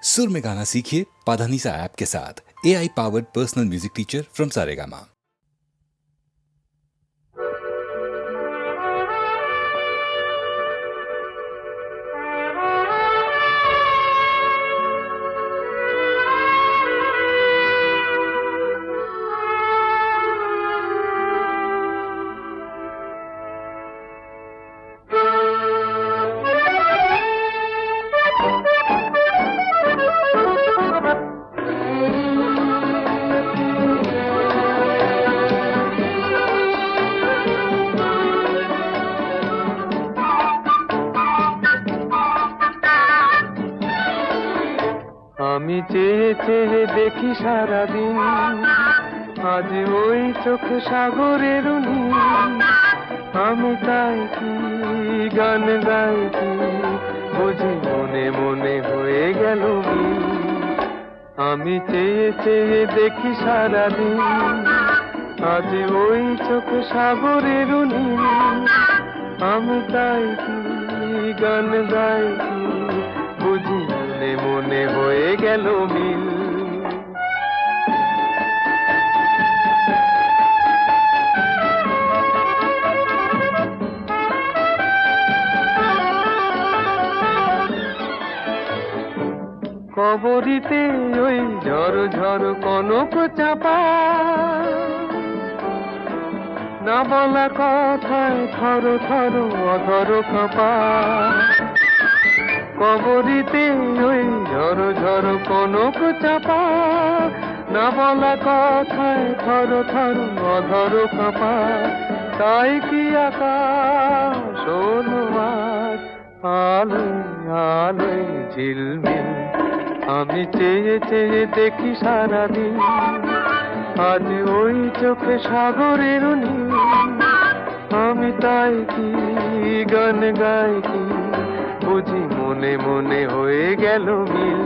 सुर में गाना सीखिए पाधानीसा ऐप के साथ। AI powered personal music teacher from Saregama. আমি চেয়ে চেয়ে দেখি সারাদিন, আজ ওই চোখ সাগরের নীল। আমি তাই কি গান গাই কি বুঝি মনে মনে হয়ে গেল মিল। আমি চেয়ে চেয়ে দেখি সারাদিন, আজ ওই চোখ সাগরের নীল। আমি তাই কি গান গাই কি বুঝি মনে মনে হয়ে গেল মিল। কবরিতে ওই ঝড় ঝড় কনক চাপা, না বলা কথায় থর থর অধর কাঁপা। কবরিতে ওই ঝড় ঝড় কনক চাপা, না বলা কথায় থর থর অধর কাঁপা। তাই কি আকাশ হলো আজ আলোয় আলোয় ঝিলমিল। আমি চেয়ে চেয়ে দেখি সারাদিন, আজ ওই চোখে সাগরের নীল। আমি তাই কি গান গাই কি বুঝি মনে মনে হয়ে গেল মিল।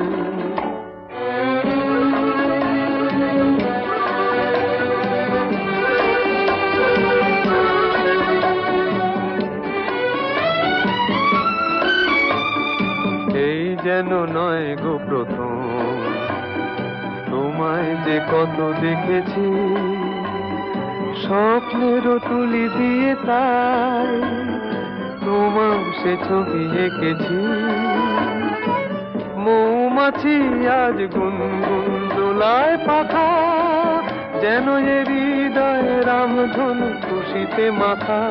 এই যেন নয় গো প্রথম, তোমায় যে কত দেখেছি স্বপ্নেরও তুলি দিয়ে, তাই তোমার সে ছবি এঁকেছি। মৌমাছি আজ গুনগুন দোলায় পাখা, যেন এ হৃদয় রামধনু খুশিতে মাখা।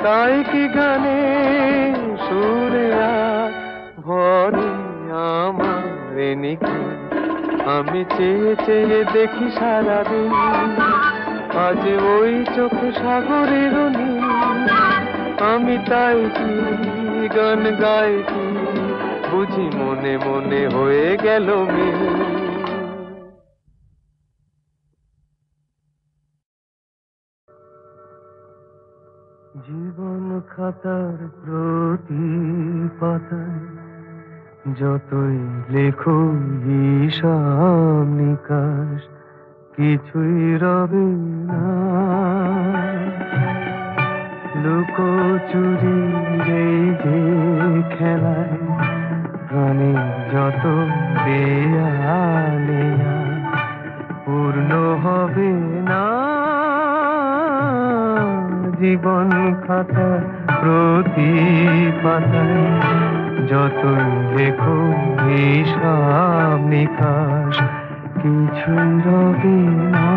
তাই কি গানে সুরে আজ ভরে আমার নিকি। আমি চেয়ে চেয়ে দেখি সারাদিন, আজ ওই চোখ সাগরের নীল। আমি তাই কি গান গাই কি বুঝি মনে মনে হয়ে গেল মিল। জীবন খাতার প্রতি পাতায় যতই লেখো হিসাব নিকাশ, কিছুই রবে না। লুকোচুরি এই যে খেলায় প্রাণে যত দেয়ালে পূর্ণ হবে না। জীবন খাতা প্রতি পাতায় যতই লেখো হিসাব নিকাশ, কিছুই রবে না।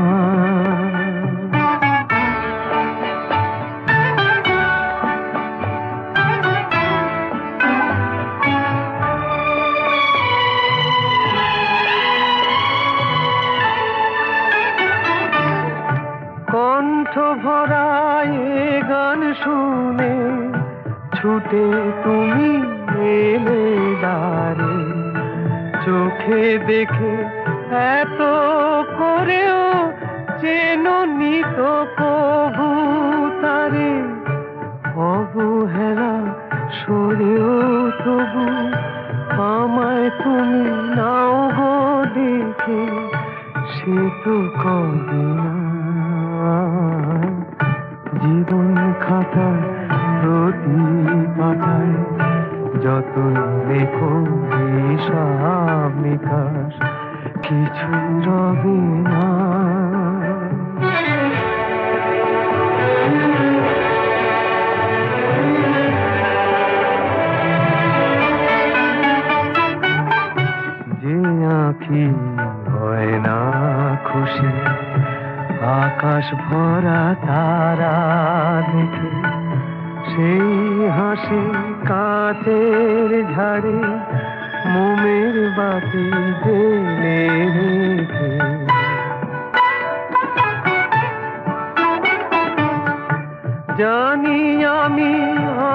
কণ্ঠ ভরায় গান শুনে ছুটে তুমি এলে দ্বারে। চোখে দেখে এত করেও চেননি তো কবু তারে। অবহেলা সরেও তবু আমায় তুমি নাও গো দেখে, সে তো কবে না। জীবন খাতা প্রতি পাতায় যতই লেখো হিসাব হিসাব নিকাশ কিছুই রবে না। যে আঁখি হয় না খুশি আকাশ ভরা তারা দেখে, সেই হাসি কাচের ঝাড়ে মোমের বাতি জেলে রেখে। জানি আমি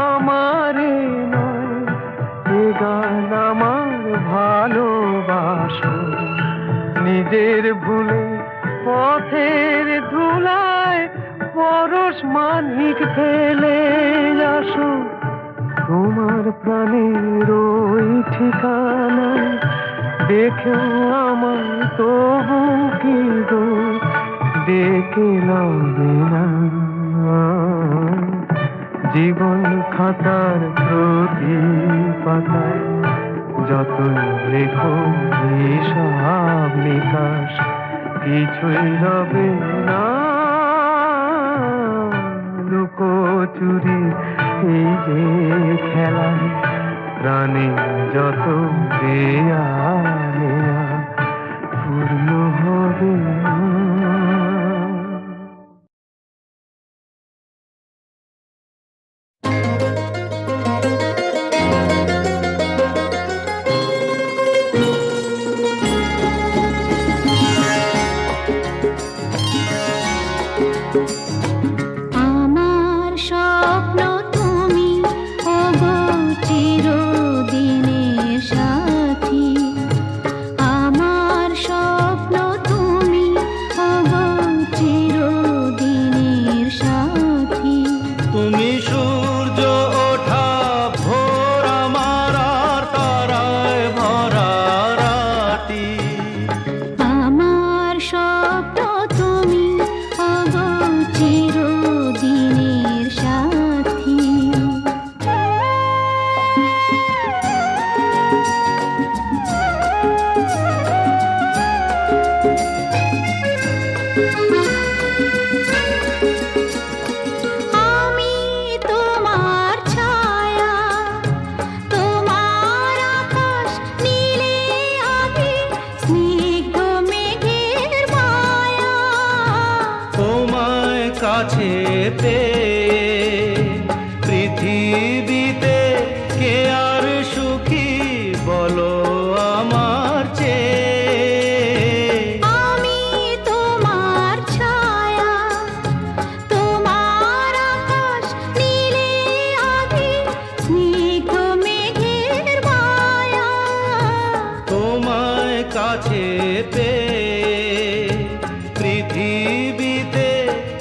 আমারে নয়, এ গান আমার ভালোবাসো। নিজের ভুলে পথের ধুলায় পরশ মানিক ফেলে আসো। তোমার প্রাণের ওই ঠিকানায় দেখেও আমার তবু কি গো ডেকে লবে না। জীবন খাতার প্রতি পাতায় যতই লেখো হিসাব নিকাশ কিছুই রবে না। লুকোচুরি এই যে খেলায় প্রাণে যত দেয়া নেয়া পূর্ণ হবে না। আমার স্বপ্ন তুমি ওগো চিরদিনের সাথী। আমার স্বপ্ন তুমি ওগো চিরদিনের সাথী। তুমি সূর্য ওঠা ভোর আমার আর তারায় ভরা রাতি। আমার স্বপ্ন তুমি ওগো চিরদিনের সাথী। আমি তোমার ছায়া, তোমার আকাশ নীলে আমি স্নিগ্ধ মেঘের মায়া। তোমায় কাছে পেয়ে পৃথিবীতে কে আর সুখী বলো আমার চেয়ে। আমি তোমার ছায়া, তোমার আকাশ নীলে আমি স্নিগ্ধ মেঘের মায়া। তোমায় কাছে পেয়ে পৃথিবীতে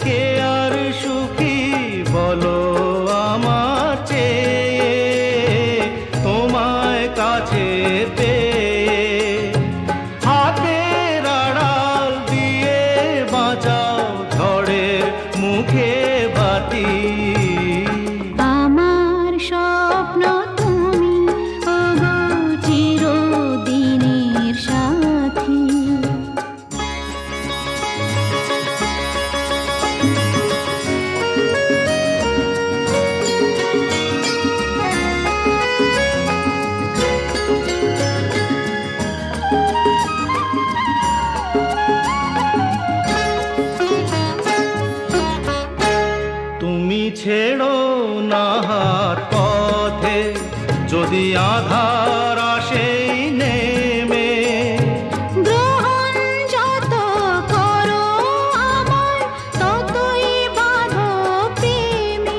কে আর সুখী বলো আমার চেয়ে। তোমায় কাছে পেয়ে হাতের আড়াল দিয়ে বাঁচাও ঝড়ের মুখে বাতি। আমার স্বপ্ন তুমি ওগো চিরদিনের সাথী। তুমি ছেড়ো না হাত পথে যদি আধার আসে নেমে। গ্রহণ যত করো আমায় ততই বাঁধো প্রেমে।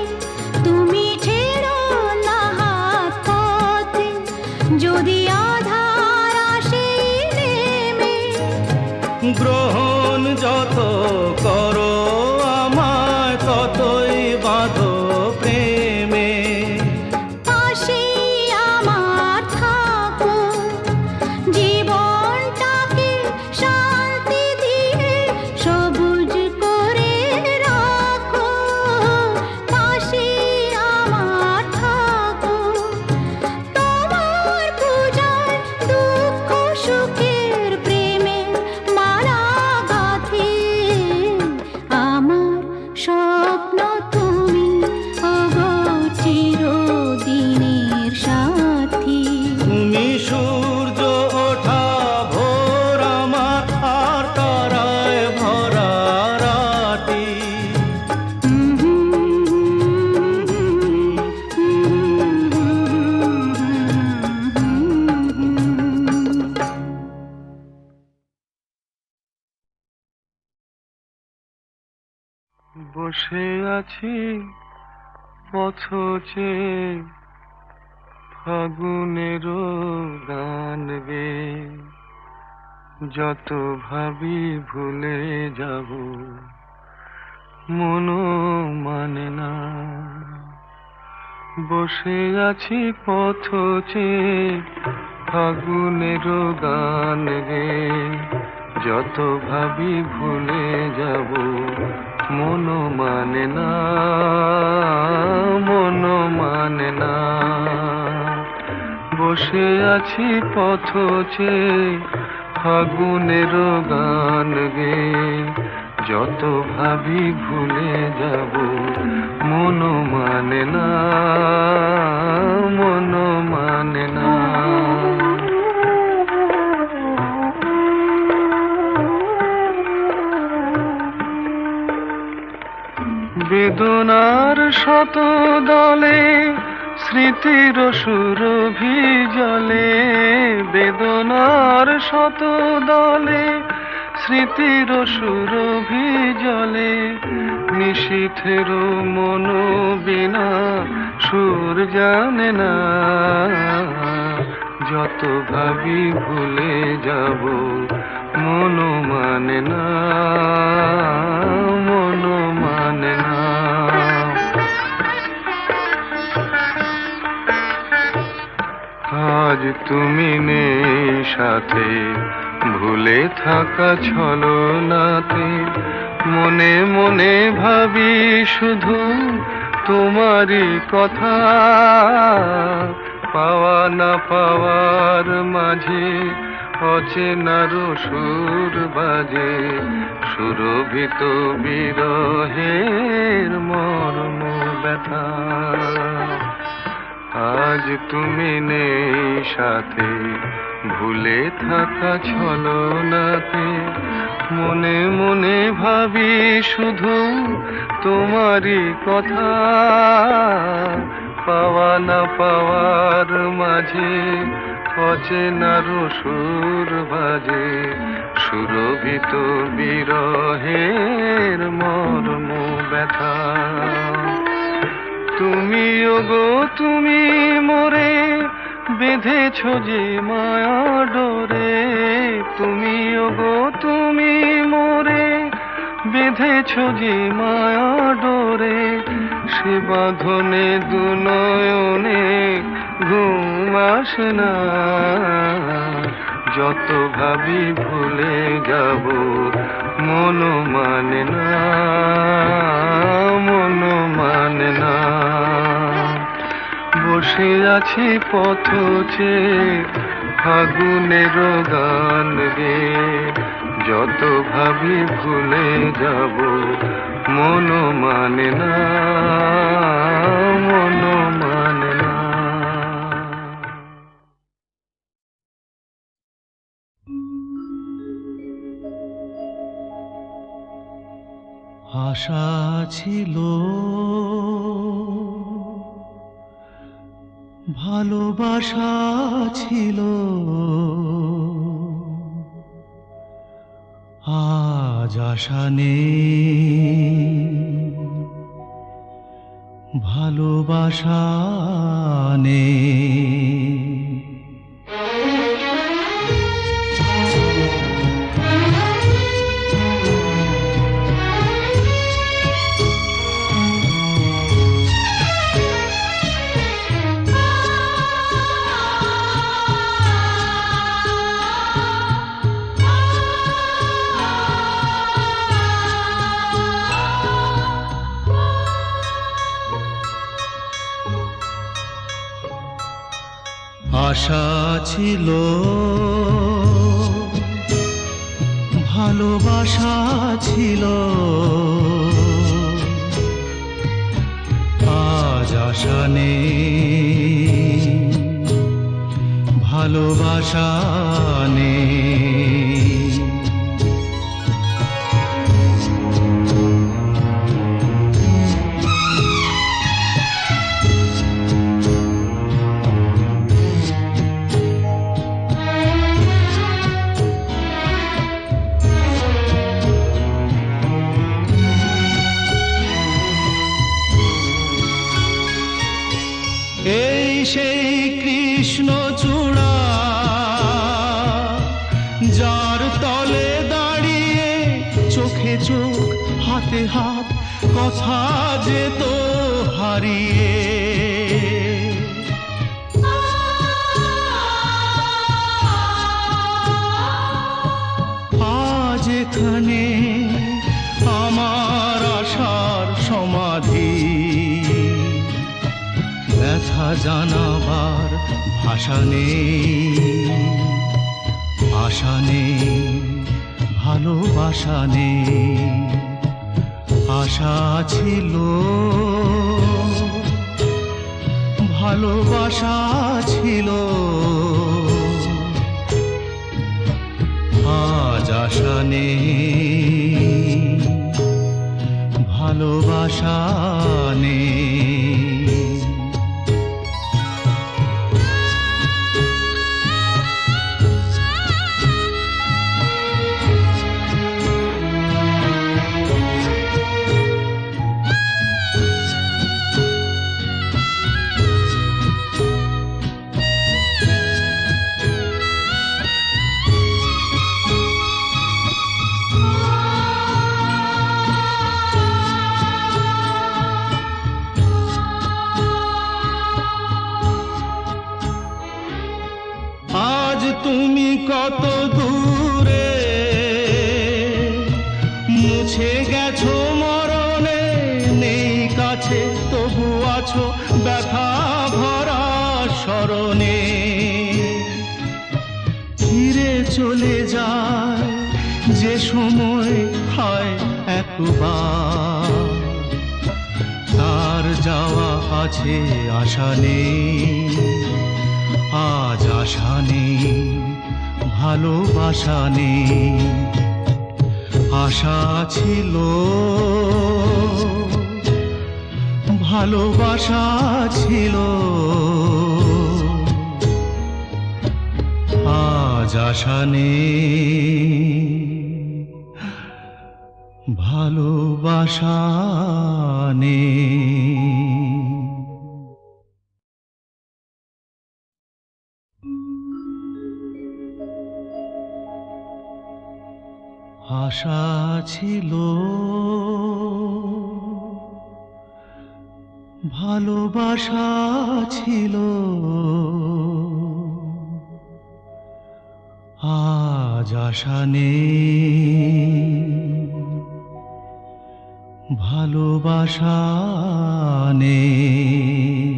তুমি ছেড়ো না হাত পথে যদি আধার আসে নেমে। গ্রহণ যত করো আমায় ততই বাঁধো প্রেমে। পাশে আমার থাকো, জীবনটাকে শান্তি দিয়ে সবুজ করে রাখো। পাশে আমার থাকো, তোমার পূজায় দুঃখ বসে আছি পথচে ফাগুনেরও গান গে, যত ভাবি ভুলে যাব মনও মানে না। বসে আছি পথচে ফাগুনেরও গান গে, যত ভাবি ভুলে যাব মনও মানে না, মনও মানে না। বসে আছি পথচে ফাগুনেরও গান গে, যত ভাবি ভুলে যাব মনও মানে না, মনও মানে না। বেদনার শত দলে স্মৃতির সুরভি জলে, বেদনার শত দলে স্মৃতির সুরভি জলে, নিশীথের মন বিনা সুর জানে না। যত ভাবি ভুলে যাব মনও মানে না, মনও মানে না। আজ তুমি নেই সাথে, ভুলে থাকা ছলনাতে, মনে মনে ভাবি শুধু তোমারই কথা। পাওয়া না পাওয়ার মাঝে অচেনার সুর বাজে, সুরভিত বিরহের মর্ম ব্যথা। আজ তুমি নেই সাথে, ভুলে থাকা ছলনাতে, মনে মনে ভাবি শুধু তোমারই কথা। পাওয়া না পাওয়ার মাঝে অচেনার সুর বাজে, সুরভিত বিরহের মর্ম ব্যথা। তুমি ওগো তুমি মোরে বেঁধেছ যে মায়া ডোরে, তুমি ওগো তুমি মোরে বেঁধেছ যে মায়া ডোরে, সে বাঁধনে দু নয়নে ঘুম আসে না। যত ভাবি ভুলে যাব মনও মানে না, মনও মানে না। বসে আছি পথচে ফাগুনেরও গান গে, যত ভাবি ভুলে যাব মনও মানে না, মনও মানে না। আশা ছিল, ভালোবাসা ছিল, আজ আশা নেই, ভালোবাসা নেই। আশা ছিল, ভালোবাসা ছিল, আজ আশা নেই, ভালোবাসা নেই। যার তলে দাঁড়িয়ে চোখে চোখ হাতে হাত কথা যে তো হারিয়ে আজ এখানে আমার আশার সমাধি ব্যথা জানাবার ভাষা নেই আশা নেই ভালোবাসা নেই আশা ছিল ভালোবাসা ছিল আজ আশা নেই ভালোবাসা নেই আজ তুমি কত দূরে মুছে গেছো মরণে নেই কাছে তবু আছো ব্যথা ভরা স্মরণে ফিরে চলে যায় যে সময় হয় একবার তার যাওয়া আছে আশা নেই আজ আশা নেই ভালোবাসা নেই আশা ছিল ভালোবাসা ছিল আজ আশা নেই ভালোবাসা নেই আশা ছিল ভালোবাসা ছিল আজ আশা নেই ভালোবাসা নেই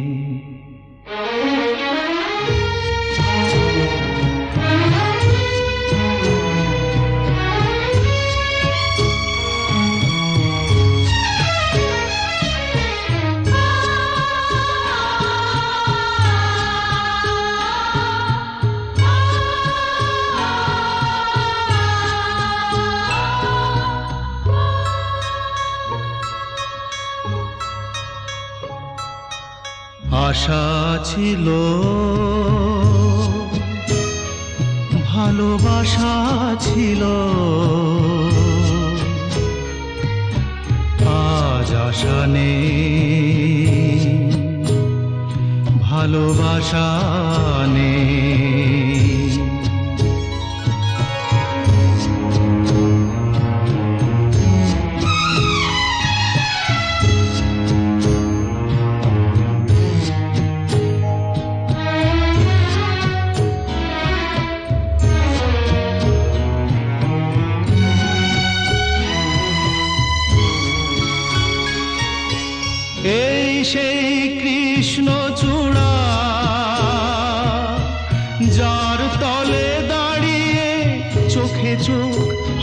আশা ছিল ভালোবাসা ছিল আজ আশা নেই ভালোবাসা নেই এই সেই কৃষ্ণচূড়া যার তলে দাঁড়িয়ে চোখে চোখ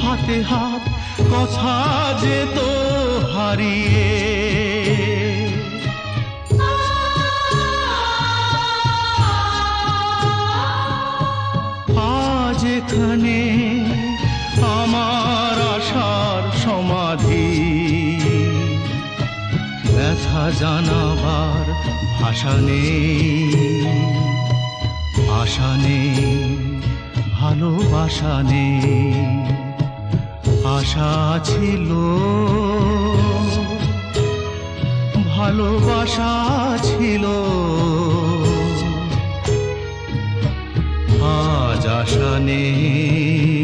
হাতে হাত কথা যে তো হারিয়ে আজ এখানে আমার আশার সমাধি ব্যথা জানাবার ভাষা নেই আশা নেই ভালোবাসা নেই আশা ছিল ভালোবাসা ছিল আজ আশা নেই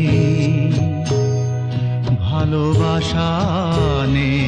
ভালোবাসা নেই।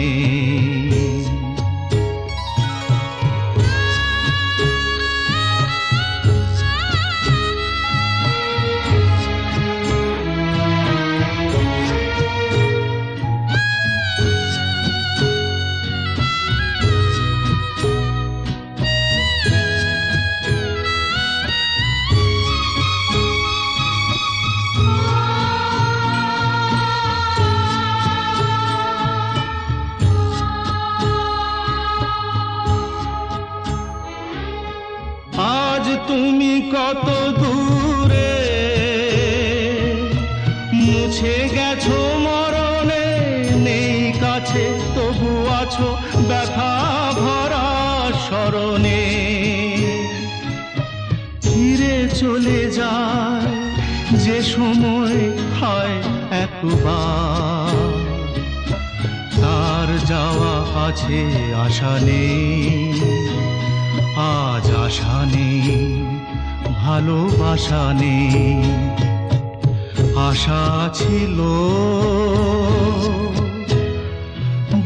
আজ তুমি কত দূরে, মুছে গেছো মরণে, নেই কাছে তবু আছো ব্যথা ভরা স্মরণে। ফিরে চলে যায় যে সময় হয় একবার, তার যাওয়া আছে আশা নেই। আজ আশা নেই, ভালোবাসা নেই। আশা ছিল,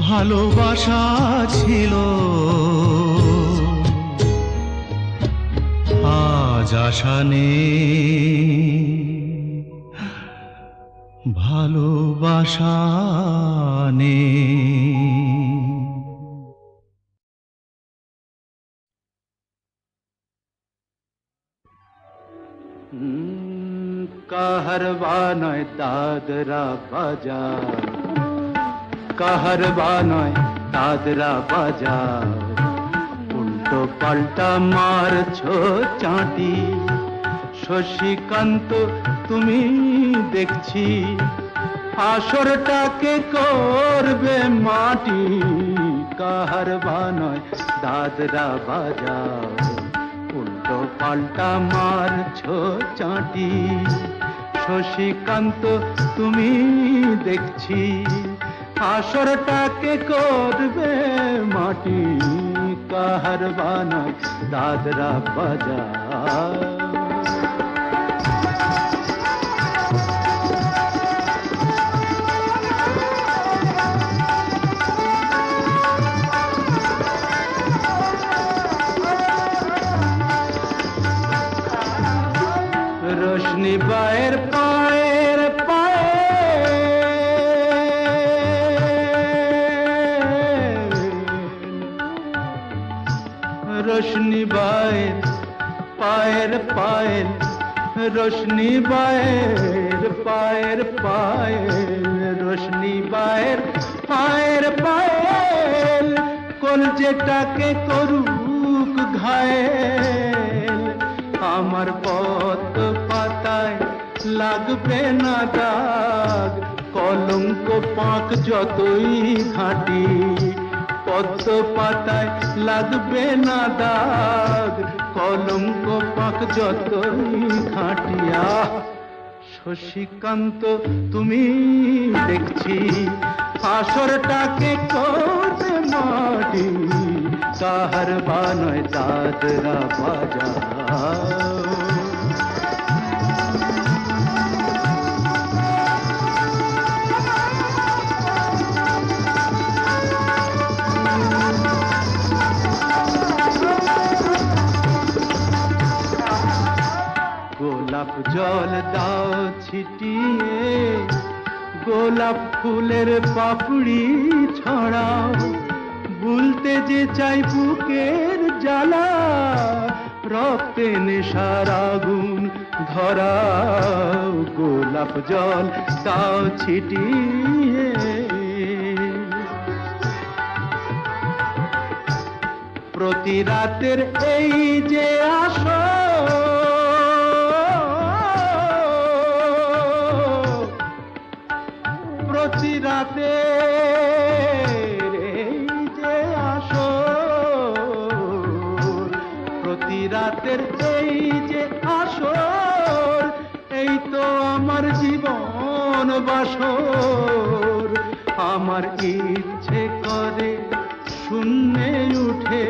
ভালোবাসা ছিল। আজ আশা নেই, ভালোবাসা নেই। কাহারবা নয় দাদরা বাজার, কাহারবা নয় দাদরা বাজার। উল্টো পাল্টা মারছো চাঁটি, শশীকান্ত তুমি দেখছি আসরটাকে করবে মাটি। কাহারবা নয় দাদরা বাজার, উল্টো পাল্টা মারছো চাঁটি। শশীকান্ত তুমি দেখছি আসরটাকে করবে মাটি। কাহারবা নয় দাদরা বাজার। रोशनी बाहर पाएर पाए, रोशनी बाहर पाएर पायल, रोशनी बाहर पाएर पायल, रोशनी बाहर पाएर पायल। কলজেটাকে করুক ঘায়েল, আমার পথ পাতায় লাগবে না দাগ। কলঙ্ক পাক যতই ঘাঁটি, পদ্ম পাতায় লাগবে না দাগ। কলঙ্ক পাক যতই ঘাঁটিয়া। শশীকান্ত তুমি দেখছি আসরটাকে করবে মাটি। কাহারবা নয় দাদরা বাজার। গোলাপ জল দাও ছিটিয়ে, গোলাপ ফুলের পাপড়ি ছড়াও। ভুলতে যে চাই বুকের জ্বালা, রক্তে নেশার আগুন ধরাও। গোলাপ জল দাও ছিটিয়ে, প্রতি রাতের এই যে আসর, প্রতি রাতের এই যে আসর, প্রতি রাতের এই যে আসর। এই তো আমার জীবন বাসর। আমার ইচ্ছে করে শূন্যে উঠে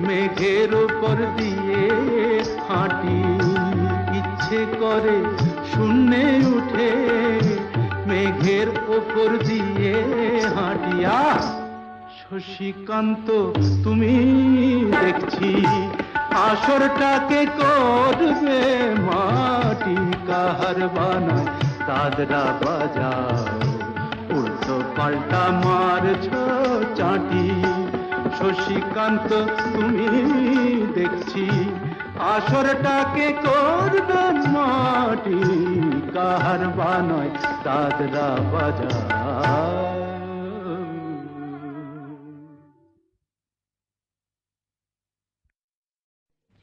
মেঘের উপর দিয়ে হাঁটি। ইচ্ছে করে শূন্যে উঠে মেঘের ওপর দিয়ে হাঁটিয়া শশীকান্ত তুমি দেখছি আসরটাকে করবে মাটি কাহার বানায় দাদরা বাজাও উল্টো পাল্টা মারছ চাটি শশীকান্ত তুমি দেখছি আসরটাকে করবে মাটি কাহার বানায় দাদরা বাজাও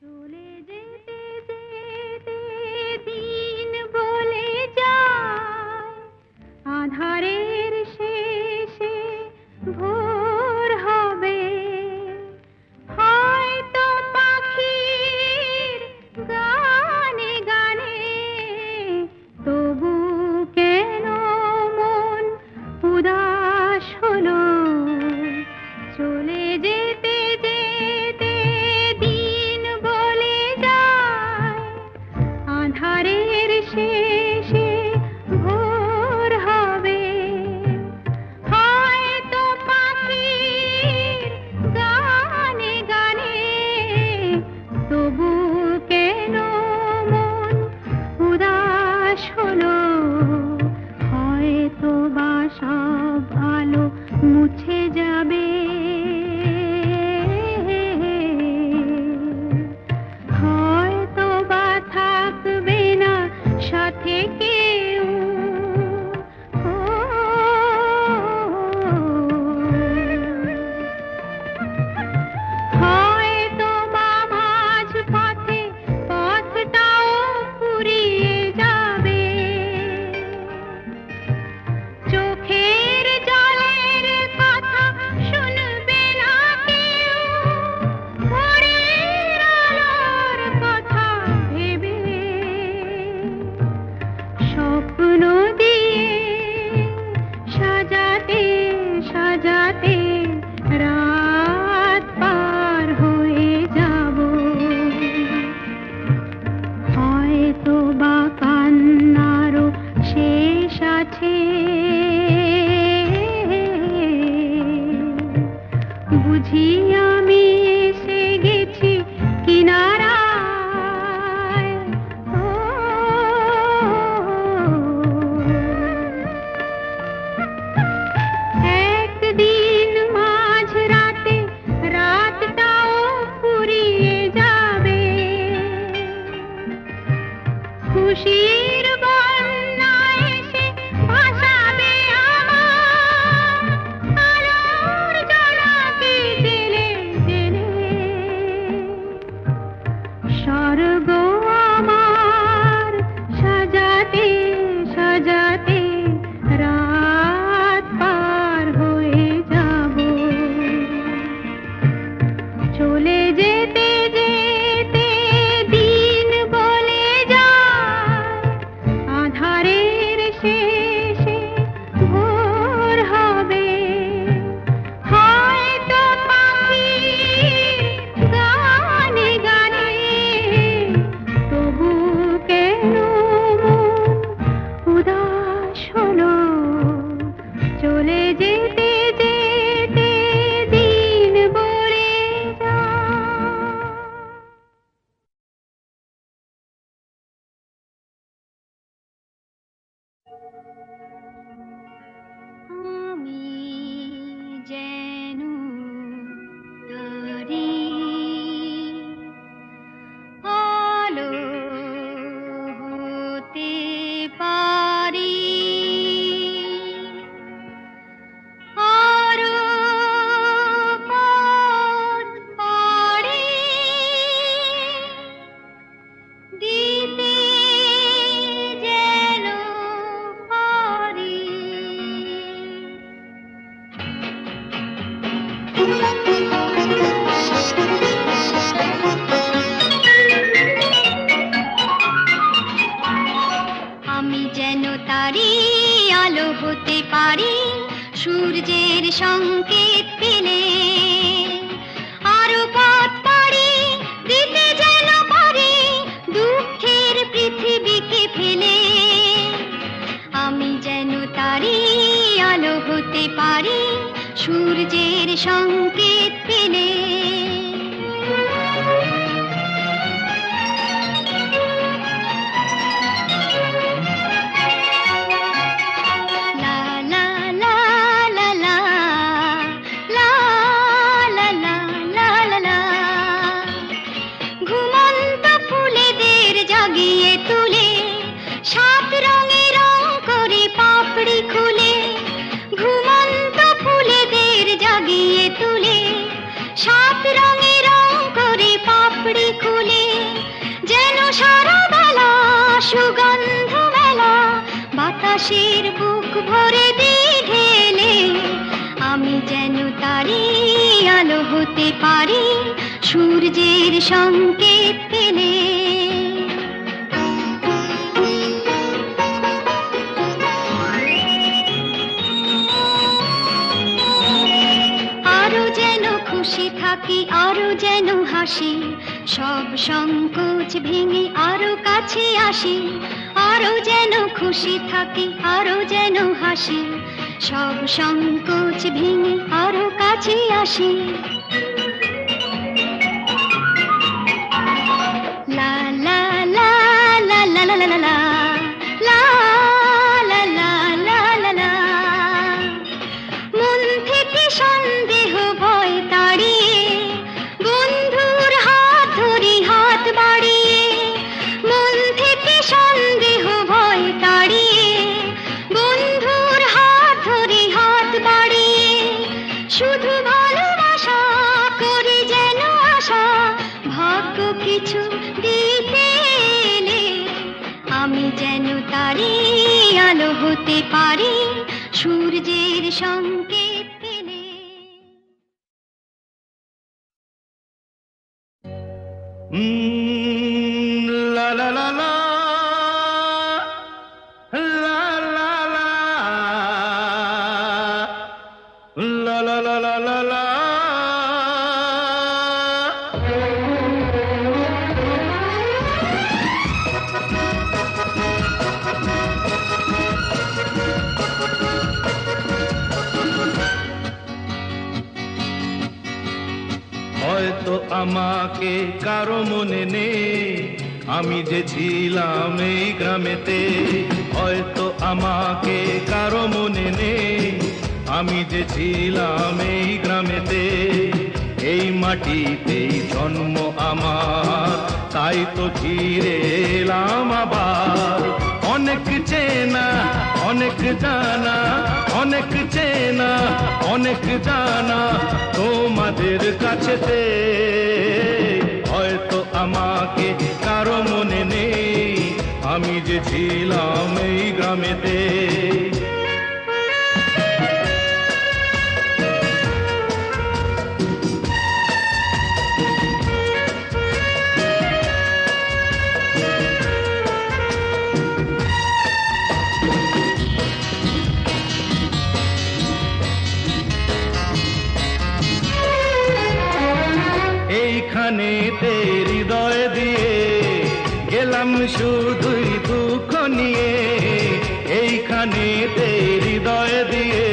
চলে যেতে যেতে দিন বলে যায় আধারের শেষে ভোর হবে হয়তো পাখির গানে গানে তবু কেন মন উদাস হলো চলে যেতে যেতে দিন বলে যায় আধারের শেষে ভোর হবে হয়তো পাখির গানে গানে তবু কেন মন উদাস হলো হয়তো বা সব আলো মুছে যাবে হয়তো বা থাকবে না সাথে কেউ হয়তো বা মাঝ পথে পথটাও ফুরিয়ে যাবে চোখের জলের কথা শুনবে না কেউ ভোরের আলোর কথা ভেবে স্বপ্ন দিয়ে সাজাতে সাজাতে রাত পার হয়ে যাব হয়তো বা কান্নারও শেষ আছে বুঝি আমি এসে গেছি কিনারায় একদিন মাঝ রাতে রাতটাও ফুরিয়ে যাবে খুশির বন্যা এসে ভাসাবে আমার আলোর জোনাকি জেলে জেলে স্বর্গ আমার সাজাতে সাজাতে রাত পার হয়ে যাব চলে যেতে যেতে দিন বলে যায় আধারের শেষে ভোর হবে হয়তো পাখির গানে গানে তবু কেন মন উদাস হলো চলে যেতে যেতে দিন বলে যায় আমি যেন তারি আলো হতে পারি আরো পথ পাড়ি দিতে যেন পারি আমি যেন তারি আলো হতে পারি সূর্যের সংকেত পেলে আরো পথ পাড়ি দিতে যেন পারি পৃথিবীকে ফেলে আমি যেন তারি হতে পারি সূর্যের সংকেত পেলে। লা লা লা লা লা, লা লা লা লা লা লা। ঘুমন্ত ফুলেদের জাগিয়ে তুলে সাত রঙে রং করে পাপড়ি খুলে। ঘুমন্ত ফুলেদের জাগিয়ে তুলে সাত রঙে রং করে পাপড়ি খুলে। যেন সারা বেলা সুগন্ধ মেলা বাতাসের বুক ভরে দিয়ে ঢেলে। আমি যেন তারি আলো হতে পারি সূর্যের সংকেত পেলে। আরো যেন খুশি থাকি আরো যেন হাসি, সব সংকোচ ভেঙে আরো কাছে আসি। আরো যেন খুশি থাকি আরো যেন হাসি, সব সংকোচ ভেঙে আরো কাছে আসি। লা লা লা লা লা লা লা লা, লা লা লা লা লা লা। মন থেকে সন্দেহ ভয় তাড়িয়ে বন্ধুর হাত ধরি হাত বাড়িয়ে। মন থেকে সন্দেহ ভয় তাড়িয়ে বন্ধুর হাত ধরি হাত বাড়িয়ে। শুধু ভালোবাসা করি যেন আশা ভাগ্য কিছু দিতে এলে। আমি যেন তারি আলো হতে পারি সূর্যের সংকেত পেলে। লা লা লা লা, লা লা লা, লা লা লা লা লা লা। হয়তো আমাকে কারো মনে নেই, আমি যে ছিলাম এই গ্রামেতে। হয়তো আমাকে কারো মনে নেই, আমি যে ছিলাম এই গ্রামেতে। এই মাটিতেই জন্ম আমার, তাই তো ফিরে এলাম আবার। অনেক চেনা অনেক জানা, অনেক চেনা অনেক জানা তোমাদের কাছেতে। হয়তো আমাকে কারো মনে নেই, আমি যে ছিলাম এই গ্রামেতে। এইখানেতে হৃদয় দিয়ে গেলাম শুধুই দুঃখ নিয়ে। এইখানেতে হৃদয় দিয়ে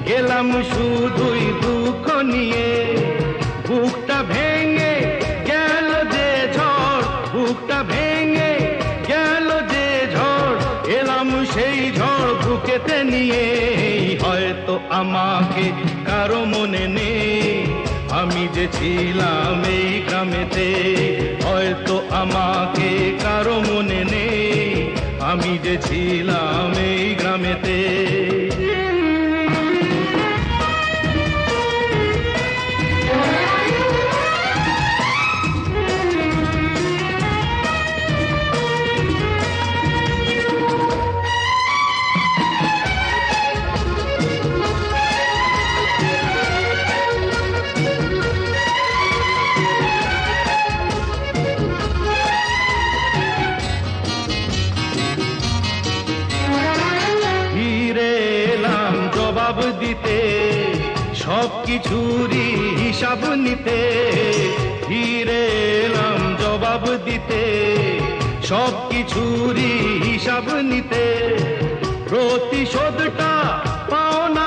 গেলাম শুধুই দুঃখ নিয়ে। বুকটা ভেঙে গেল যে ঝড়, বুকটা ভেঙে গেল যে ঝড়, এলাম সেই ঝড় বুকেতে নিয়ে। হয়তো আমাকে কারো মনে নেই, আমি যে ছিলাম এই গ্রামেতে। হয়তো আমাকে কারো মনে নেই, আমি যে ছিলাম এই গ্রামেতে। জবাব দিতে সব কিছুরই হিসাব নিতে। ফিরে এলাম জবাব দিতে সব কিছুরই হিসাব নিতে। প্রতিশোধটা পাওনা